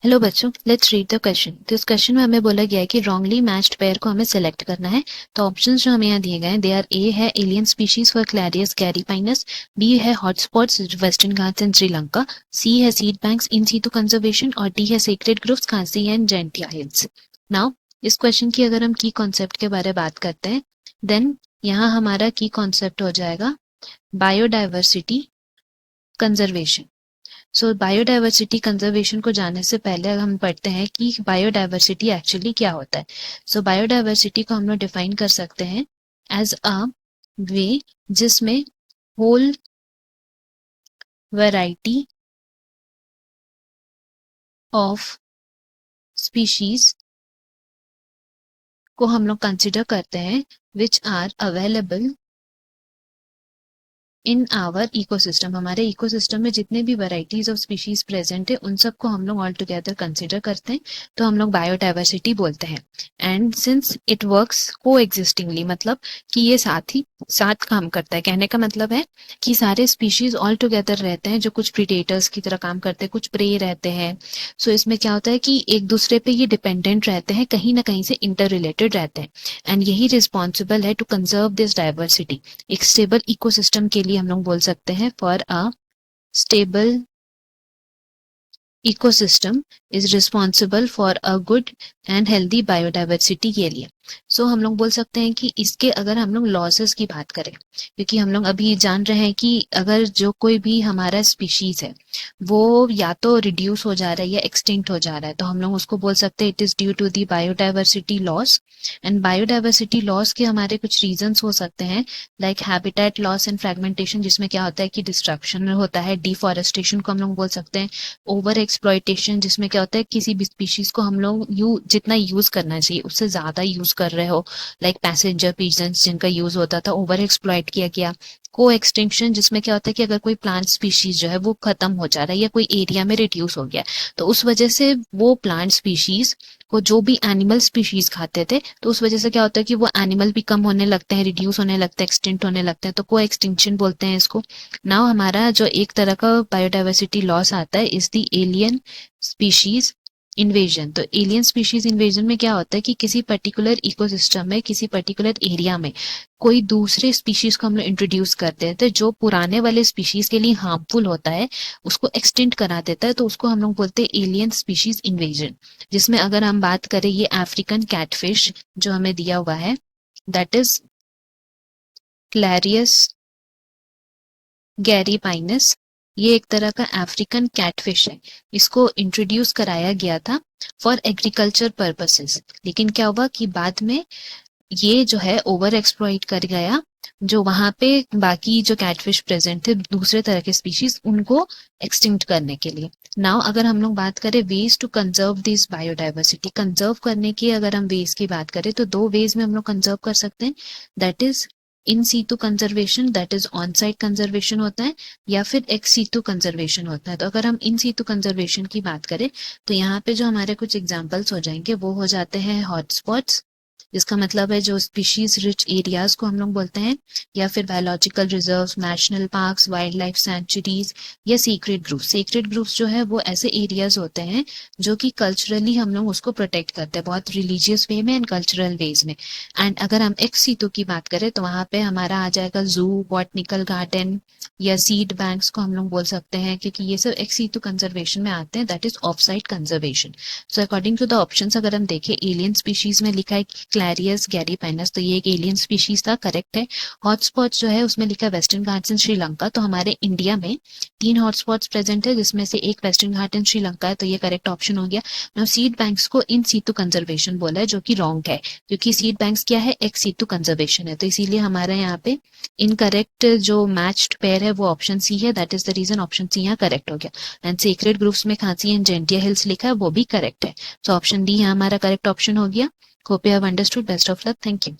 Hello बच्चों, let's read the question. तो इस क्वेश्चन में हमें बोला गया है कि रॉन्गली मैच्ड पेयर को हमें सेलेक्ट करना है। तो ऑप्शंस जो हमें यहाँ दिए गए हैं, दे आर ए है alien species for clarias gariepinus, B है hotspots western ghats and Sri Lanka, C है seed banks in situ conservation और डी है sacred groves Khasi and Jaintia hills. Now इस क्वेश्चन की अगर हम की कॉन्सेप्ट के बारे में बात करते हैं, देन यहाँ हमारा की कॉन्सेप्ट हो जाएगा बायोडाइवर्सिटी कंजर्वेशन। सो बायोडाइवर्सिटी कंजर्वेशन को जानने से पहले हम पढ़ते हैं कि बायोडाइवर्सिटी एक्चुअली क्या होता है। सो बायोडाइवर्सिटी को हम लोग डिफाइन कर सकते हैं एज अ वे जिसमें होल वैरायटी ऑफ स्पीशीज को हम लोग कंसिडर करते हैं which are available in our ecosystem. हमारे इकोसिस्टम में जितने भी वैरायटीज ऑफ स्पीशीज प्रेजेंट है उन सबको हम लोग ऑल टुगेदर कंसिडर करते हैं, तो हम लोग बायोडाइवर्सिटी बोलते हैं। एंड सिंस इट वर्क्स को एग्जिस्टिंगली, मतलब कि ये साथ काम करता है। कहने का मतलब है कि सारे स्पीशीज ऑल टुगेदर रहते हैं जो कुछ प्रीडेटर्स की तरह काम करते हैं, कुछ प्रे रहते हैं। सो इसमें क्या होता है कि एक दूसरे पे ये डिपेंडेंट रहते हैं, कहीं ना कहीं से इंटर रिलेटेड रहते हैं। एंड यही रिस्पॉन्सिबल है टू कंजर्व दिस डाइवर्सिटी। एक स्टेबल इकोसिस्टम के लिए हम लोग बोल सकते हैं for a stable ecosystem is responsible for a good and healthy biodiversity के लिए। सो हम लोग बोल सकते हैं कि इसके अगर हम लोग लॉसेस की बात करें, क्योंकि हम लोग अभी जान रहे हैं कि अगर जो कोई भी हमारा स्पीशीज है वो या तो रिड्यूस हो जा रहा है या एक्सटिंक्ट हो जा रहा है, तो हम लोग उसको बोल सकते हैं it is due to the biodiversity loss. And biodiversity loss के हमारे कुछ रीजंस हो सकते हैं, like habitat loss and fragmentation, जिसमें क्या होता है कि डिस्ट्रक्शन होता है। डिफॉरेस्टेशन को हम लोग बोल सकते हैं। ओवर एक्सप्लॉयटेशन, जिसमें क्या होता है किसी भी स्पीशीज को हम लोग जितना यूज करना चाहिए उससे ज्यादा यूज कर रहे हो, लाइक पैसेंजर पिजन्स जिनका यूज होता था, ओवर एक्सप्लॉइट किया गया। को एक्सटिंक्शन, जिसमें क्या होता है कि अगर कोई प्लांट स्पीशीज जो है वो खत्म हो जा रहा है या कोई एरिया में रिड्यूस हो गया, तो उस वजह से वो प्लांट स्पीशीज को जो भी एनिमल स्पीशीज खाते थे, तो उस वजह से क्या होता है कि वो एनिमल भी कम होने लगते हैं, रिड्यूस होने लगते हैं, एक्सटिंक्ट होने लगते हैं, तो को एक्सटिंक्शन बोलते हैं इसको। नाउ हमारा जो एक तरह का बायोडाइवर्सिटी लॉस आता है is the alien species invasion. तो एलियन स्पीशीज इन्वेजन में क्या होता है कि किसी पर्टिकुलर इकोसिस्टम में, किसी पर्टिकुलर एरिया में कोई दूसरे स्पीशीज को हम लोग इंट्रोड्यूस करते हैं, तो जो पुराने वाले स्पीशीज के लिए हार्मफुल होता है उसको एक्सटेंड करा देता है, तो उसको हम लोग बोलते हैं एलियन स्पीशीज इन्वेजन। जिसमें अगर हम बात करें ये अफ्रीकन कैटफिश जो हमें दिया हुआ है, दैट इज क्लैरियस गैरीपाइनस, ये एक तरह का अफ्रीकन कैटफिश है। इसको इंट्रोड्यूस कराया गया था फॉर एग्रीकल्चर पर्पसेस, लेकिन क्या हुआ कि बाद में ये जो है ओवर एक्सप्लॉइट कर गया, जो वहां पे बाकी जो कैटफिश प्रेजेंट थे दूसरे तरह के स्पीशीज, उनको एक्सटिंक्ट करने के लिए। नाउ अगर हम लोग बात करें ways to conserve this biodiversity, conserve करने की अगर हम वेज की बात करें तो दो वेज में हम लोग कंजर्व कर सकते हैं, that is in situ conservation, that is on site conservation होता है, या फिर एक्स सीटू कंजर्वेशन होता है। तो अगर हम इन सीटू कंजर्वेशन की बात करें तो यहाँ पे जो हमारे कुछ एग्जाम्पल्स हो जाएंगे वो हो जाते हैं हॉटस्पॉट्स, जिसका मतलब है जो स्पीशीज रिच एरियाज को हम लोग बोलते हैं, या फिर biological reserves, national parks, wild life sanctuaries या सीक्रेट ग्रुप्स। सीक्रेट ग्रुप्स जो है वो ऐसे एरियाज होते हैं जो कि कल्चरली हम लोग उसको प्रोटेक्ट करते हैं, बहुत रिलीजियस वे में एंड कल्चरल वेज में। एंड अगर हम एक्स सीटू की बात करें तो वहां पे हमारा आ जाएगा जू, बॉटनिकल गार्डन या सीड बैंक्स को हम लोग बोल सकते हैं, क्योंकि ये सब एक्स सीटू कंजर्वेशन में आते हैं, that is off site conservation. So according to the options अगर हम देखें, एलियन स्पीशीज में लिखा है क्लैरियस गैरीपाइनस, तो ये एक एलियन स्पीशीज था, करेक्ट है। हॉटस्पॉट जो है उसमें लिखा है वेस्टर्न घाट्स इन श्रीलंका, तो हमारे इंडिया में 3 हॉटस्पॉट्स प्रेजेंट है जिसमें से एक वेस्टर्न घाट इन श्रीलंका है, तो ये करेक्ट ऑप्शन हो गया। नाउ सीड बैंक्स को इन सीटू कंजर्वेशन बोला है, जो कि रॉन्ग है, क्योंकि सीड बैंक्स क्या है, एक्स सीटू कंजर्वेशन है, तो इसीलिए हमारे यहाँ पे इनकरेक्ट जो मैच्ड पेयर है वो ऑप्शन सी है, that is the reason option C यहाँ करेक्ट हो गया। एंड सीक्रेट ग्रुप्स में खांसी एंड जेंटिया हिल्स लिखा है, वो भी करेक्ट है। सो ऑप्शन डी यहाँ हमारा करेक्ट ऑप्शन हो गया। Hope you have understood. Best of luck. Thank you.